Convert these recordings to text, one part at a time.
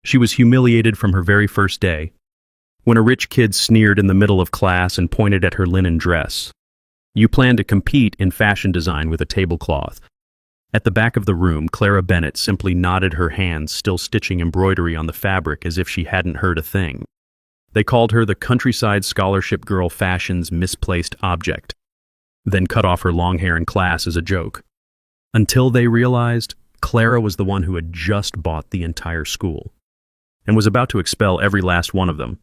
She was humiliated from her very first day, when a rich kid sneered in the middle of class and pointed at her linen dress. You plan to compete in fashion design with a tablecloth. At the back of the room, Clara Bennett simply nodded her hands, still stitching embroidery on the fabric as if she hadn't heard a thing. They called her the Countryside Scholarship Girl Fashion's misplaced object, then cut off her long hair in class as a joke. Until they realized Clara was the one who had just bought the entire school and was about to expel every last one of them.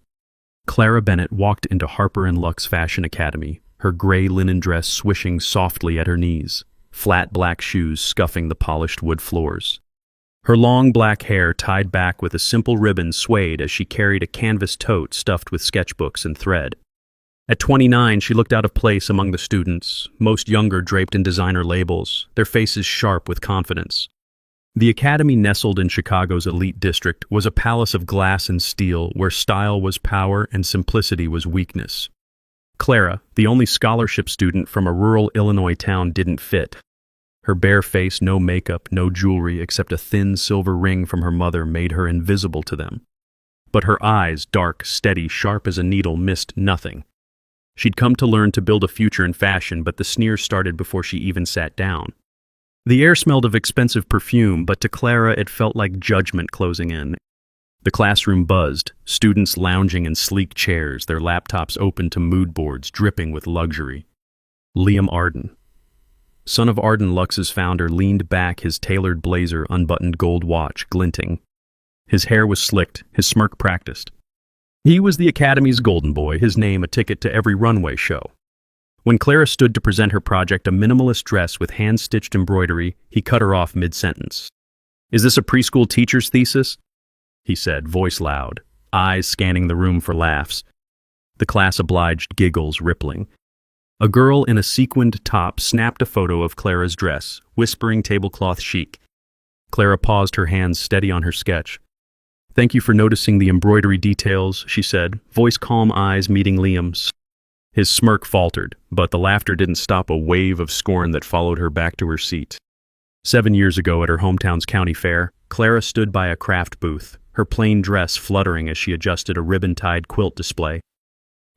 Clara Bennett walked into Harper & Luck's Fashion Academy, her gray linen dress swishing softly at her knees, flat black shoes scuffing the polished wood floors. Her long black hair tied back with a simple ribbon swayed as she carried a canvas tote stuffed with sketchbooks and thread. At 29, she looked out of place among the students, most younger draped in designer labels, their faces sharp with confidence. The academy, nestled in Chicago's elite district, was a palace of glass and steel where style was power and simplicity was weakness. Clara, the only scholarship student from a rural Illinois town, didn't fit. Her bare face, no makeup, no jewelry except a thin silver ring from her mother, made her invisible to them. But her eyes, dark, steady, sharp as a needle, missed nothing. She'd come to learn to build a future in fashion, but the sneers started before she even sat down. The air smelled of expensive perfume, but to Clara it felt like judgment closing in. The classroom buzzed, students lounging in sleek chairs, their laptops open to mood boards dripping with luxury. Liam Arden, son of Arden Lux's founder, leaned back, his tailored blazer, unbuttoned gold watch glinting. His hair was slicked, his smirk practiced. He was the Academy's golden boy, his name a ticket to every runway show. When Clara stood to present her project, a minimalist dress with hand-stitched embroidery, he cut her off mid-sentence. "Is this a preschool teacher's thesis?" he said, voice loud, eyes scanning the room for laughs. The class-obliged giggles rippling. A girl in a sequined top snapped a photo of Clara's dress, whispering tablecloth chic. Clara paused, her hands steady on her sketch. "Thank you for noticing the embroidery details," she said, voice calm, eyes meeting Liam's. His smirk faltered, but the laughter didn't stop a wave of scorn that followed her back to her seat. 7 years ago at her hometown's county fair, Clara stood by a craft booth, her plain dress fluttering as she adjusted a ribbon-tied quilt display.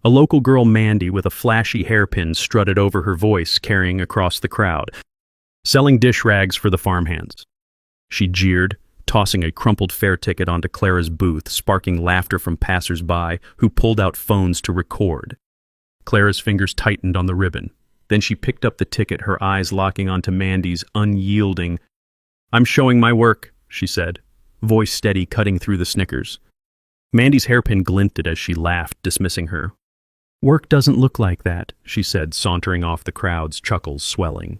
A local girl, Mandy, with a flashy hairpin, strutted over her, voice carrying across the crowd, selling dish rags for the farmhands. She jeered, tossing a crumpled fare ticket onto Clara's booth, sparking laughter from passers-by who pulled out phones to record. Clara's fingers tightened on the ribbon. Then she picked up the ticket, her eyes locking onto Mandy's, unyielding. "I'm showing my work," she said, voice steady, cutting through the snickers. Mandy's hairpin glinted as she laughed, dismissing her. "Work doesn't look like that," she said, sauntering off, the crowd's chuckles swelling.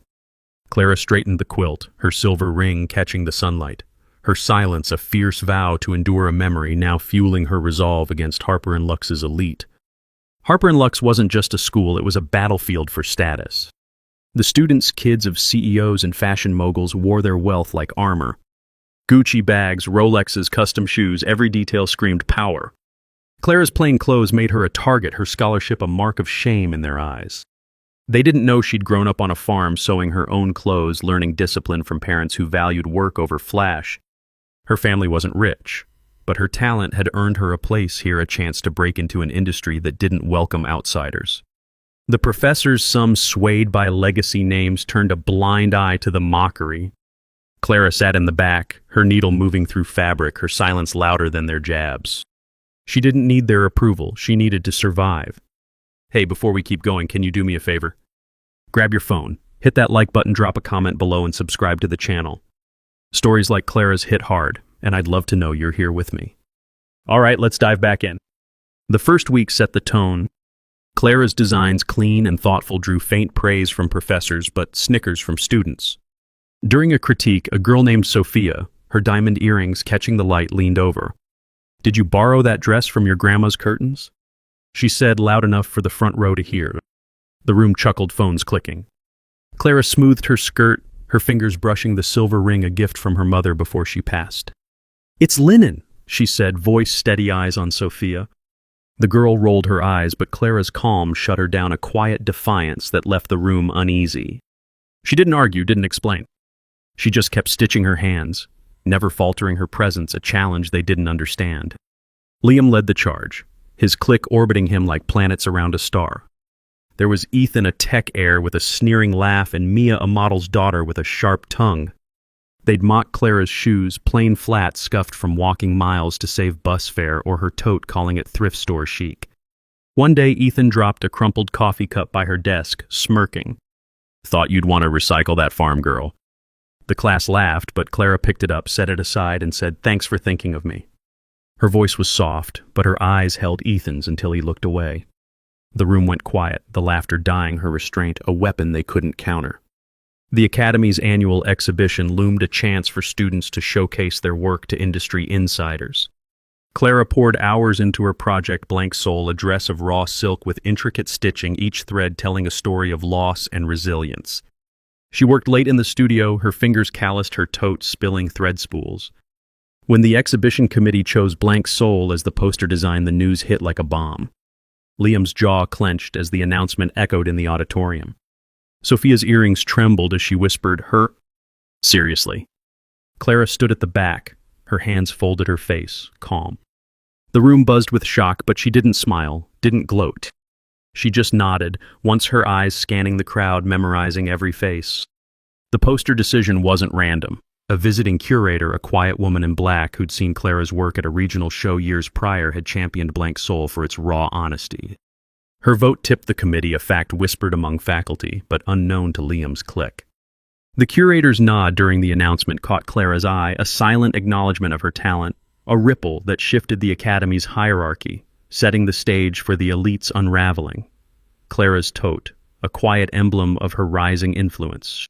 Clara straightened the quilt, her silver ring catching the sunlight. Her silence a fierce vow to endure a memory, now fueling her resolve against Harper & Lux's elite. Harper & Lux wasn't just a school, it was a battlefield for status. The students, kids of CEOs and fashion moguls, wore their wealth like armor. Gucci bags, Rolexes, custom shoes, every detail screamed power. Clara's plain clothes made her a target, her scholarship a mark of shame in their eyes. They didn't know she'd grown up on a farm, sewing her own clothes, learning discipline from parents who valued work over flash. Her family wasn't rich, but her talent had earned her a place here, a chance to break into an industry that didn't welcome outsiders. The professors, some swayed by legacy names, turned a blind eye to the mockery. Clara sat in the back, her needle moving through fabric, her silence louder than their jabs. She didn't need their approval, she needed to survive. "Hey, before we keep going, can you do me a favor? Grab your phone, hit that like button, drop a comment below, and subscribe to the channel. Stories like Clara's hit hard, and I'd love to know you're here with me." All right, let's dive back in. The first week set the tone. Clara's designs, clean and thoughtful, drew faint praise from professors, but snickers from students. During a critique, a girl named Sophia, her diamond earrings catching the light, leaned over. "Did you borrow that dress from your grandma's curtains?" she said, loud enough for the front row to hear. The room chuckled, phones clicking. Clara smoothed her skirt, her fingers brushing the silver ring, a gift from her mother, before she passed. "It's linen," she said, voice steady, eyes on Sophia. The girl rolled her eyes, but Clara's calm shut her down, a quiet defiance that left the room uneasy. She didn't argue, didn't explain. She just kept stitching her hands, never faltering her presence, a challenge they didn't understand. Liam led the charge, his clique orbiting him like planets around a star. There was Ethan, a tech heir with a sneering laugh, and Mia, a model's daughter with a sharp tongue. They'd mock Clara's shoes, plain flat, scuffed from walking miles to save bus fare, or her tote, calling it thrift store chic. One day, Ethan dropped a crumpled coffee cup by her desk, smirking. "Thought you'd want to recycle that, farm girl." The class laughed, but Clara picked it up, set it aside, and said, "Thanks for thinking of me." Her voice was soft, but her eyes held Ethan's until he looked away. The room went quiet, the laughter dying her restraint, a weapon they couldn't counter. The Academy's annual exhibition loomed, a chance for students to showcase their work to industry insiders. Clara poured hours into her project, Blank Soul, a dress of raw silk with intricate stitching, each thread telling a story of loss and resilience. She worked late in the studio, her fingers calloused, her tote spilling thread spools. When the exhibition committee chose Blank Soul as the poster design, the news hit like a bomb. Liam's jaw clenched as the announcement echoed in the auditorium. Sophia's earrings trembled as she whispered, "Her?" "Seriously." Clara stood at the back, her hands folded, her face calm. The room buzzed with shock, but she didn't smile, didn't gloat. She just nodded, once her eyes scanning the crowd, memorizing every face. The poster decision wasn't random. A visiting curator, a quiet woman in black who'd seen Clara's work at a regional show years prior, had championed Blank Soul for its raw honesty. Her vote tipped the committee, a fact whispered among faculty, but unknown to Liam's clique. The curator's nod during the announcement caught Clara's eye, a silent acknowledgement of her talent, a ripple that shifted the Academy's hierarchy, setting the stage for the elite's unraveling. Clara's tote, a quiet emblem of her rising influence.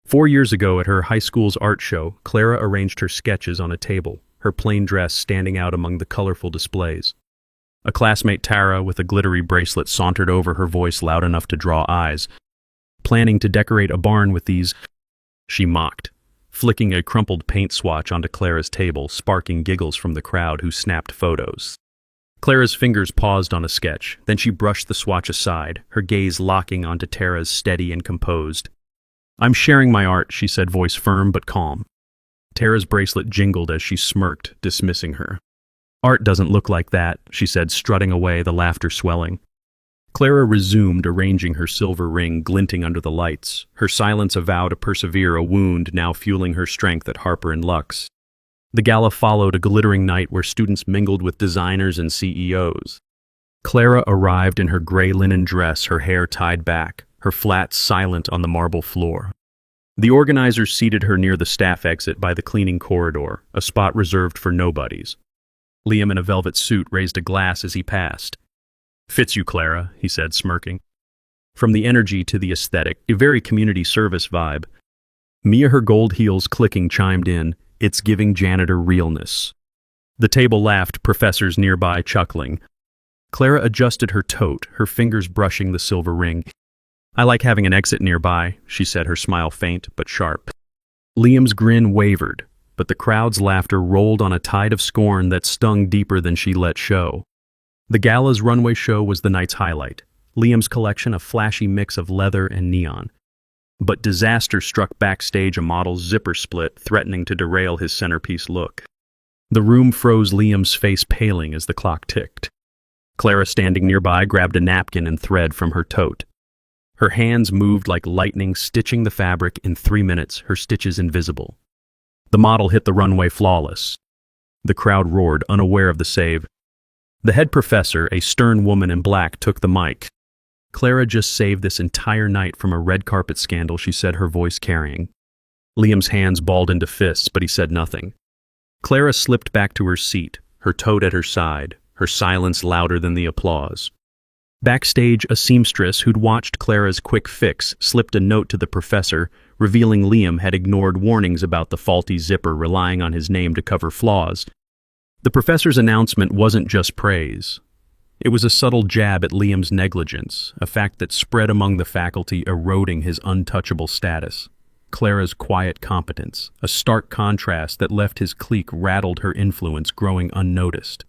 4 years ago at her high school's art show, Clara arranged her sketches on a table, her plain dress standing out among the colorful displays. A classmate, Tara, with a glittery bracelet, sauntered over, her voice loud enough to draw eyes. "Planning to decorate a barn with these?" she mocked, flicking a crumpled paint swatch onto Clara's table, sparking giggles from the crowd who snapped photos. Clara's fingers paused on a sketch, then she brushed the swatch aside, her gaze locking onto Tara's, steady and composed. "I'm sharing my art," she said, voice firm but calm. Tara's bracelet jingled as she smirked, dismissing her. "Art doesn't look like that," she said, strutting away, the laughter swelling. Clara resumed, arranging her silver ring glinting under the lights, her silence a vow to persevere, a wound now fueling her strength at Harper and Lux. The gala followed, a glittering night where students mingled with designers and CEOs. Clara arrived in her gray linen dress, her hair tied back, her flat silent on the marble floor. The organizers seated her near the staff exit by the cleaning corridor, a spot reserved for nobodies. Liam, in a velvet suit, raised a glass as he passed. "Fits you, Clara," he said, smirking. From the energy to the aesthetic, a very community service vibe. Mia, her gold heels clicking, chimed in, "It's giving janitor realness." The table laughed, professors nearby chuckling. Clara adjusted her tote, her fingers brushing the silver ring. "I like having an exit nearby," she said, her smile faint but sharp. Liam's grin wavered, but the crowd's laughter rolled on a tide of scorn that stung deeper than she let show. The gala's runway show was the night's highlight, Liam's collection, a flashy mix of leather and neon. But disaster struck backstage, a model's zipper split, threatening to derail his centerpiece look. The room froze, Liam's face paling as the clock ticked. Clara, standing nearby, grabbed a napkin and thread from her tote. Her hands moved like lightning, stitching the fabric. In 3 minutes, her stitches invisible. The model hit the runway flawless. The crowd roared, unaware of the save. The head professor, a stern woman in black, took the mic. "Clara just saved this entire night from a red carpet scandal," she said, her voice carrying. Liam's hands balled into fists, but he said nothing. Clara slipped back to her seat, her tote at her side, her silence louder than the applause. Backstage, a seamstress who'd watched Clara's quick fix slipped a note to the professor, revealing Liam had ignored warnings about the faulty zipper, relying on his name to cover flaws. The professor's announcement wasn't just praise. It was a subtle jab at Liam's negligence, a fact that spread among the faculty, eroding his untouchable status. Clara's quiet competence, a stark contrast that left his clique, rattled, her influence growing unnoticed.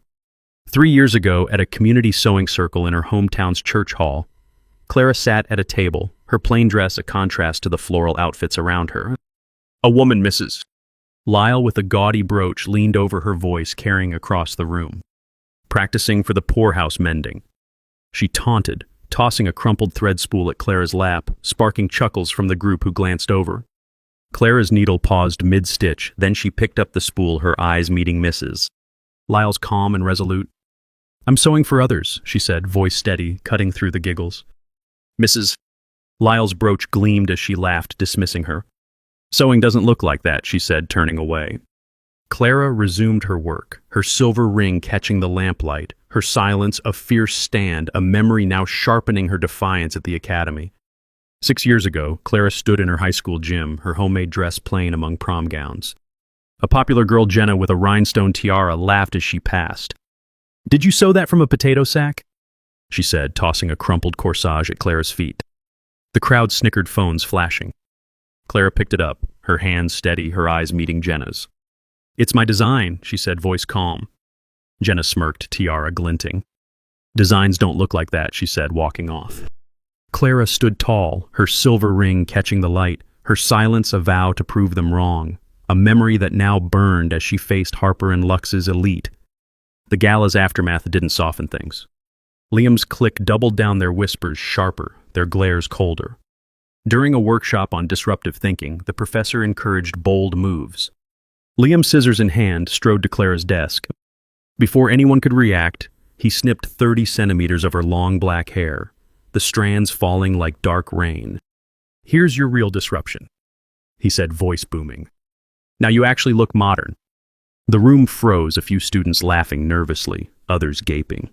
3 years ago, at a community sewing circle in her hometown's church hall, Clara sat at a table, her plain dress a contrast to the floral outfits around her. "A woman, Mrs. Lyle, with a gaudy brooch, leaned over her, voice carrying across the room. Practicing for the poorhouse mending. She taunted, tossing a crumpled thread spool at Clara's lap, sparking chuckles from the group who glanced over. Clara's needle paused mid-stitch, then she picked up the spool, her eyes meeting Mrs. Lyle's, calm and resolute. "I'm sewing for others," she said, voice steady, cutting through the giggles. Mrs. Lyle's brooch gleamed as she laughed, dismissing her. "Sewing doesn't look like that," she said, turning away. Clara resumed her work, her silver ring catching the lamplight, her silence a fierce stand, a memory now sharpening her defiance at the academy. 6 years ago, Clara stood in her high school gym, her homemade dress plain among prom gowns. A popular girl, Jenna, with a rhinestone tiara, laughed as she passed. "Did you sew that from a potato sack?" she said, tossing a crumpled corsage at Clara's feet. The crowd snickered, phones flashing. Clara picked it up, her hands steady, her eyes meeting Jenna's. "It's my design," she said, voice calm. Jenna smirked, tiara glinting. "Designs don't look like that," she said, walking off. Clara stood tall, her silver ring catching the light, her silence a vow to prove them wrong, a memory that now burned as she faced Harper and Lux's elite. The gala's aftermath didn't soften things. Liam's clique doubled down, their whispers sharper, their glares colder. During a workshop on disruptive thinking, the professor encouraged bold moves. Liam, scissors in hand, strode to Clara's desk. Before anyone could react, he snipped 30 centimeters of her long black hair, the strands falling like dark rain. "Here's your real disruption," he said, voice booming. "Now you actually look modern." The room froze, a few students laughing nervously, others gaping.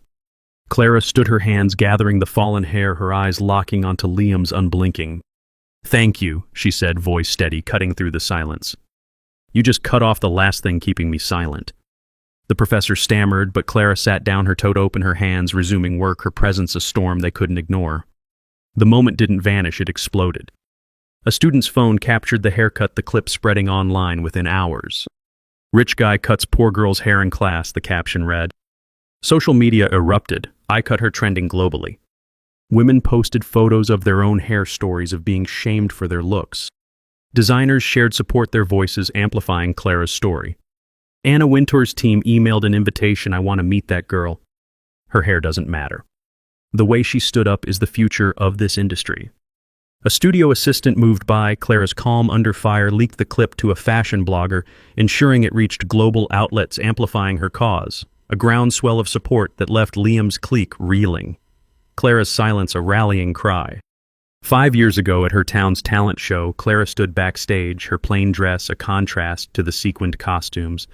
Clara stood, her hands gathering the fallen hair, her eyes locking onto Liam's, unblinking. "Thank you," she said, voice steady, cutting through the silence. "You just cut off the last thing keeping me silent." The professor stammered, but Clara sat down, her tote open, her hands resuming work, her presence a storm they couldn't ignore. The moment didn't vanish, it exploded. A student's phone captured the haircut, the clip spreading online within hours. "Rich guy cuts poor girl's hair in class," the caption read. Social media erupted, I cut her trending globally. Women posted photos of their own hair, stories of being shamed for their looks. Designers shared support, their voices amplifying Clara's story. Anna Wintour's team emailed an invitation, "I want to meet that girl. Her hair doesn't matter. The way she stood up is the future of this industry." A studio assistant moved by, Clara's calm under fire, leaked the clip to a fashion blogger, ensuring it reached global outlets, amplifying her cause. A groundswell of support that left Liam's clique reeling. Clara's silence a rallying cry. 5 years ago at her town's talent show, Clara stood backstage, her plain dress a contrast to the sequined costumes.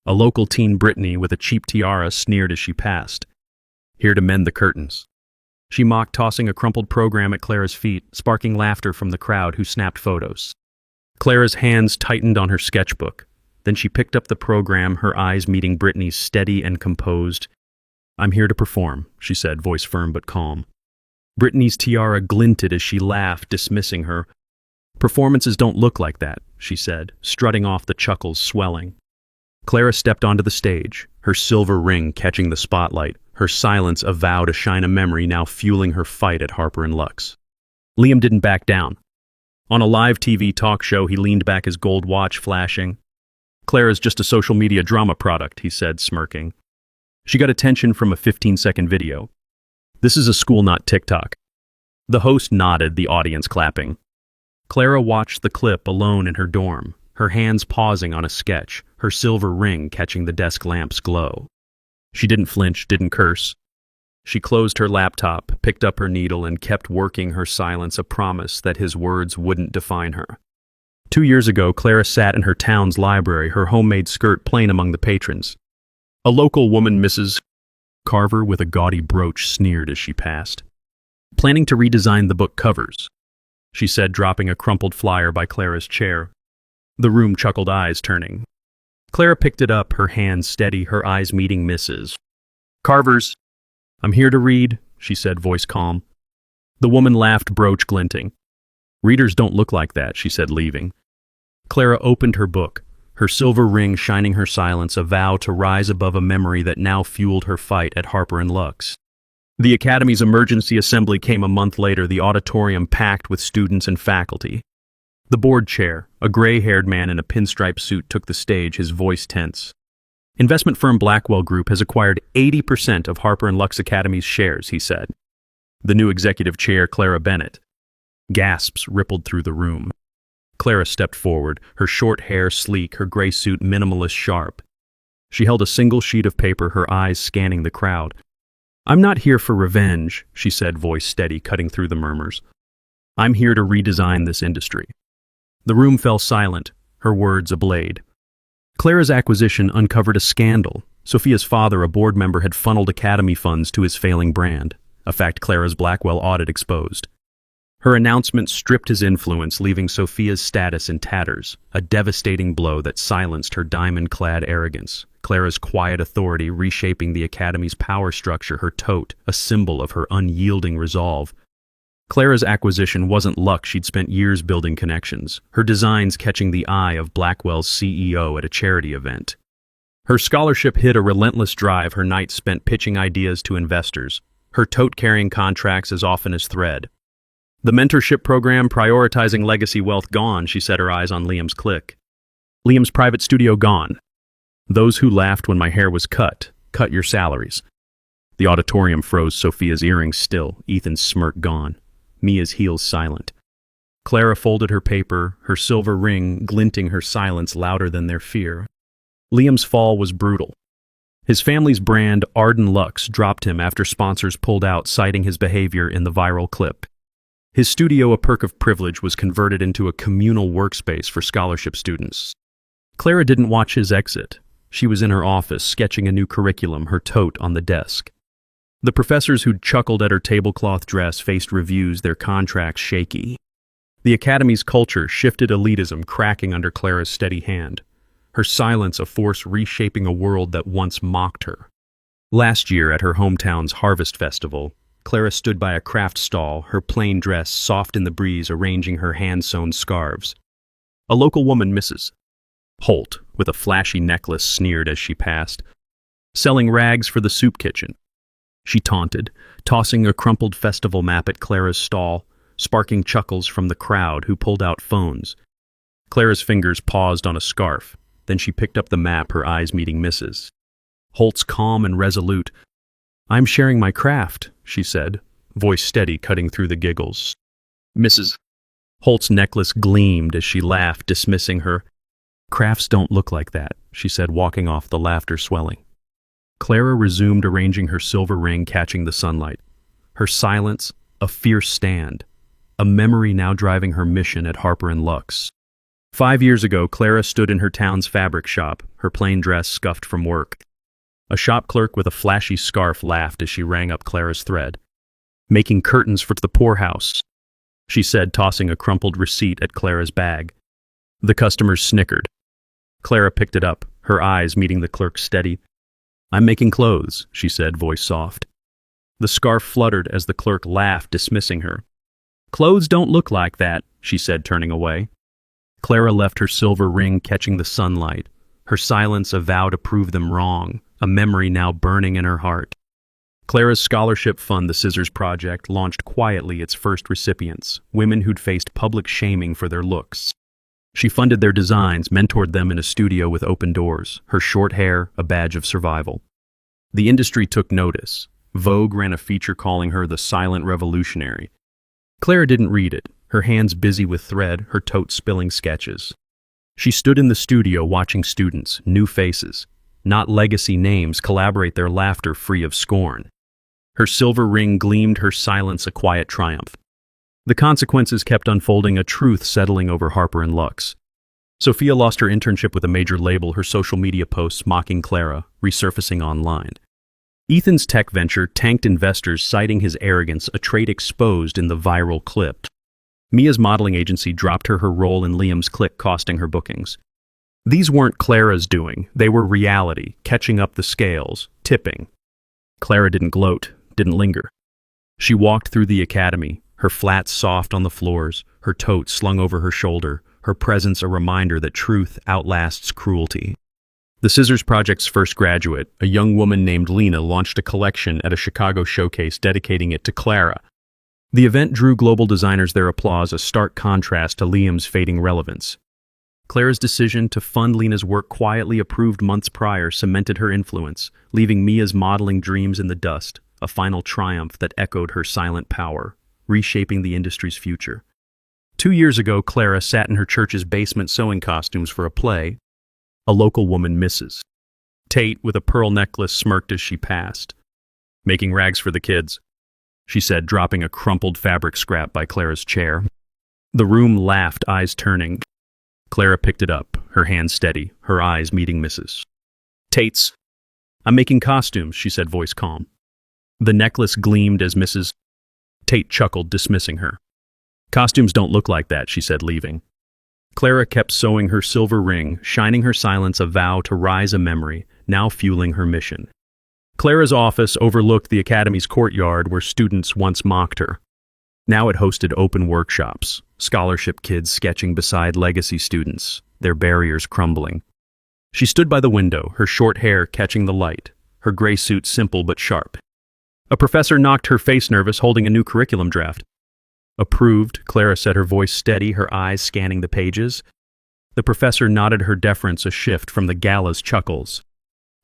A local teen, Brittany, with a cheap tiara, sneered as she passed. "Here to mend the curtains." She mocked, tossing a crumpled program at Clara's feet, sparking laughter from the crowd who snapped photos. Clara's hands tightened on her sketchbook. Then she picked up the program, her eyes meeting Brittany's, steady and composed. "I'm here to perform," she said, voice firm but calm. Brittany's tiara glinted as she laughed, dismissing her. "Performances don't look like that," she said, strutting off, the chuckles swelling. Clara stepped onto the stage, her silver ring catching the spotlight, her silence a vow to shine, a memory now fueling her fight at Harper and Lux. Liam didn't back down. On a live TV talk show, he leaned back, his gold watch flashing. "Clara's just a social media drama product," he said, smirking. "She got attention from a 15-second video. This is a school, not TikTok." The host nodded, the audience clapping. Clara watched the clip alone in her dorm, her hands pausing on a sketch, her silver ring catching the desk lamp's glow. She didn't flinch, didn't curse. She closed her laptop, picked up her needle, and kept working, her silence a promise that his words wouldn't define her. 2 years ago, Clara sat in her town's library, her homemade skirt plain among the patrons. A local woman, Mrs. Carver, with a gaudy brooch, sneered as she passed. "Planning to redesign the book covers," she said, dropping a crumpled flyer by Clara's chair. The room chuckled, eyes turning. Clara picked it up, her hands steady, her eyes meeting Mrs. Carver's. "I'm here to read," she said, voice calm. The woman laughed, brooch glinting. "Readers don't look like that," she said, leaving. Clara opened her book, her silver ring shining, her silence a vow to rise above a memory that now fueled her fight at Harper and Lux. The Academy's emergency assembly came a month later, the auditorium packed with students and faculty. The board chair, a gray-haired man in a pinstripe suit, took the stage, his voice tense. Investment firm Blackwell Group has acquired 80% of Harper & Lux Academy's shares, he said. The new executive chair, Clara Bennett. Gasps rippled through the room. Clara stepped forward, her short hair sleek, her gray suit minimalist sharp. She held a single sheet of paper, her eyes scanning the crowd. "I'm not here for revenge," she said, voice steady, cutting through the murmurs. "I'm here to redesign this industry." The room fell silent, her words ablaze. Clara's acquisition uncovered a scandal. Sophia's father, a board member, had funneled Academy funds to his failing brand, a fact Clara's Blackwell audit exposed. Her announcement stripped his influence, leaving Sophia's status in tatters, a devastating blow that silenced her diamond-clad arrogance. Clara's quiet authority reshaping the Academy's power structure, her tote, a symbol of her unyielding resolve. Clara's acquisition wasn't luck. She'd spent years building connections, her designs catching the eye of Blackwell's CEO at a charity event. Her scholarship hid a relentless drive, her nights spent pitching ideas to investors, her tote carrying contracts as often as thread. The mentorship program prioritizing legacy wealth gone, she set her eyes on Liam's clique. Liam's private studio gone. Those who laughed when my hair was cut your salaries. The auditorium froze, Sophia's earrings still, Ethan's smirk gone, Mia's heels silent. Clara folded her paper, her silver ring glinting, her silence louder than their fear. Liam's fall was brutal. His family's brand, Arden Lux, dropped him after sponsors pulled out, citing his behavior in the viral clip. His studio, a perk of privilege, was converted into a communal workspace for scholarship students. Clara didn't watch his exit. She was in her office, sketching a new curriculum, her tote on the desk. The professors who'd chuckled at her tablecloth dress faced reviews, their contracts shaky. The Academy's culture shifted, elitism cracking under Clara's steady hand, her silence a force reshaping a world that once mocked her. Last year, at her hometown's Harvest Festival, Clara stood by a craft stall, her plain dress soft in the breeze, arranging her hand-sewn scarves. A local woman, Mrs. Holt, with a flashy necklace, sneered as she passed. "Selling rags for the soup kitchen," she taunted, tossing a crumpled festival map at Clara's stall, sparking chuckles from the crowd who pulled out phones. Clara's fingers paused on a scarf, then she picked up the map, her eyes meeting Mrs. Holt's, calm and resolute. "I'm sharing my craft," she said, voice steady, cutting through the giggles. Mrs. Holt's necklace gleamed as she laughed, dismissing her. "Crafts don't look like that," she said, walking off, the laughter swelling. Clara resumed arranging her silver ring, catching the sunlight. Her silence, a fierce stand, a memory now driving her mission at Harper & Lux. 5 years ago, Clara stood in her town's fabric shop, her plain dress scuffed from work. A shop clerk with a flashy scarf laughed as she rang up Clara's thread. "Making curtains for the poorhouse," she said, tossing a crumpled receipt at Clara's bag. The customers snickered. Clara picked it up, her eyes meeting the clerk's steady. "I'm making clothes," she said, voice soft. The scarf fluttered as the clerk laughed, dismissing her. "Clothes don't look like that," she said, turning away. Clara left her silver ring catching the sunlight, her silence a vow to prove them wrong, a memory now burning in her heart. Clara's scholarship fund, the Scissors Project, launched quietly its first recipients, women who'd faced public shaming for their looks. She funded their designs, mentored them in a studio with open doors, her short hair a badge of survival. The industry took notice. Vogue ran a feature calling her the silent revolutionary. Clara didn't read it, her hands busy with thread, her tote spilling sketches. She stood in the studio watching students, new faces, not legacy names, collaborate, their laughter free of scorn. Her silver ring gleamed, her silence a quiet triumph. The consequences kept unfolding, a truth settling over Harper & Lux. Sophia lost her internship with a major label, her social media posts mocking Clara, resurfacing online. Ethan's tech venture tanked, investors citing his arrogance, a trait exposed in the viral clip. Mia's modeling agency dropped her role in Liam's clique, costing her bookings. These weren't Clara's doing, they were reality, catching up the scales, tipping. Clara didn't gloat, didn't linger. She walked through the academy, her flats soft on the floors, her tote slung over her shoulder, her presence a reminder that truth outlasts cruelty. The Scissors Project's first graduate, a young woman named Lena, launched a collection at a Chicago showcase dedicating it to Clara. The event drew global designers their applause, a stark contrast to Liam's fading relevance. Clara's decision to fund Lena's work, quietly approved months prior, cemented her influence, leaving Mia's modeling dreams in the dust, a final triumph that echoed her silent power, reshaping the industry's future. 2 years ago, Clara sat in her church's basement sewing costumes for a play. A local woman, Mrs. Tate, with a pearl necklace, smirked as she passed. "Making rags for the kids," she said, dropping a crumpled fabric scrap by Clara's chair. The room laughed, eyes turning. Clara picked it up, her hand steady, her eyes meeting Mrs. Tate's. "I'm making costumes," she said, voice calm. The necklace gleamed as Mrs. Tate chuckled, dismissing her. "Costumes don't look like that," she said, leaving. Clara kept sewing her silver ring, shining her silence a vow to rise, a memory, now fueling her mission. Clara's office overlooked the academy's courtyard where students once mocked her. Now it hosted open workshops, scholarship kids sketching beside legacy students, their barriers crumbling. She stood by the window, her short hair catching the light, her gray suit simple but sharp. A professor knocked, her face nervous, holding a new curriculum draft. "Approved," Clara said, her voice steady, her eyes scanning the pages. The professor nodded, her deference a shift from the gala's chuckles.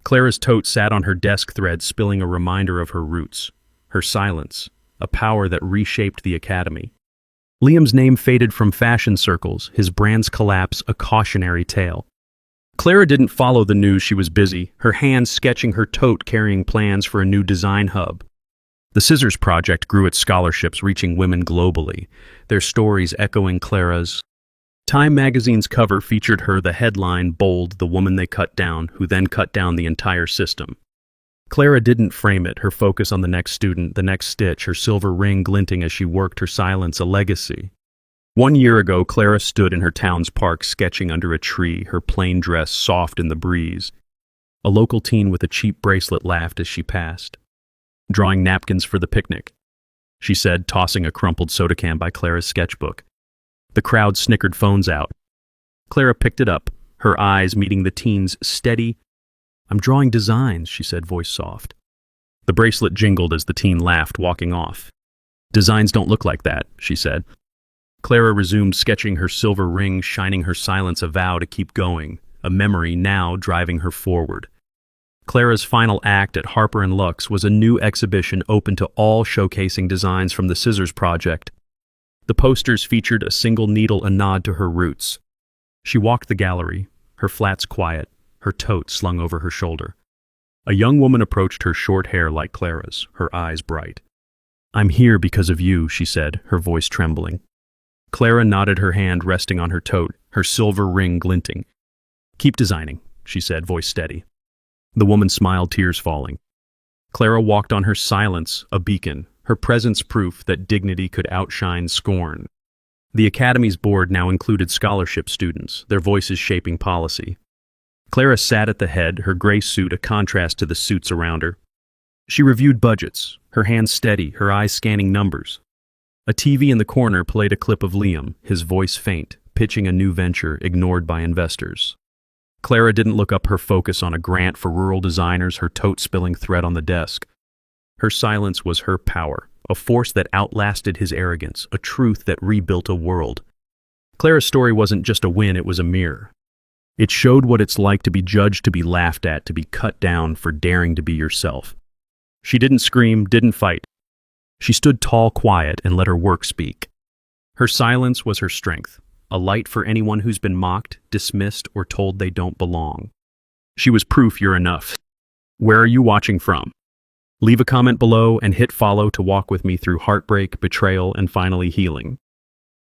Clara's tote sat on her desk, thread spilling, a reminder of her roots, her silence, a power that reshaped the academy. Liam's name faded from fashion circles, his brand's collapse a cautionary tale. Clara didn't follow the news, she was busy, her hands sketching, her tote carrying plans for a new design hub. The Scissors Project grew its scholarships, reaching women globally, their stories echoing Clara's. Time magazine's cover featured her, the headline bold, "The woman they cut down, who then cut down the entire system." Clara didn't frame it, her focus on the next student, the next stitch, her silver ring glinting as she worked, her silence a legacy. 1 year ago, Clara stood in her town's park, sketching under a tree, her plain dress soft in the breeze. A local teen with a cheap bracelet laughed as she passed. "Drawing napkins for the picnic," she said, tossing a crumpled soda can by Clara's sketchbook. The crowd snickered, phones out. Clara picked it up, her eyes meeting the teen's steady. "I'm drawing designs," she said, voice soft. The bracelet jingled as the teen laughed, walking off. "Designs don't look like that," she said. Clara resumed sketching, her silver ring shining, her silence a vow to keep going, a memory now driving her forward. Clara's final act at Harper & Lux was a new exhibition open to all, showcasing designs from the Scissors Project. The posters featured a single needle, a nod to her roots. She walked the gallery, her flats quiet, her tote slung over her shoulder. A young woman approached her, short hair like Clara's, her eyes bright. "I'm here because of you," she said, her voice trembling. Clara nodded, her hand resting on her tote, her silver ring glinting. "Keep designing," she said, voice steady. The woman smiled, tears falling. Clara walked on, her silence a beacon, her presence proof that dignity could outshine scorn. The Academy's board now included scholarship students, their voices shaping policy. Clara sat at the head, her gray suit a contrast to the suits around her. She reviewed budgets, her hands steady, her eyes scanning numbers. A TV in the corner played a clip of Liam, his voice faint, pitching a new venture ignored by investors. Clara didn't look up, her focus on a grant for rural designers, her tote spilling thread on the desk. Her silence was her power, a force that outlasted his arrogance, a truth that rebuilt a world. Clara's story wasn't just a win, it was a mirror. It showed what it's like to be judged, to be laughed at, to be cut down for daring to be yourself. She didn't scream, didn't fight. She stood tall, quiet, and let her work speak. Her silence was her strength, a light for anyone who's been mocked, dismissed, or told they don't belong. She was proof you're enough. Where are you watching from? Leave a comment below and hit follow to walk with me through heartbreak, betrayal, and finally healing.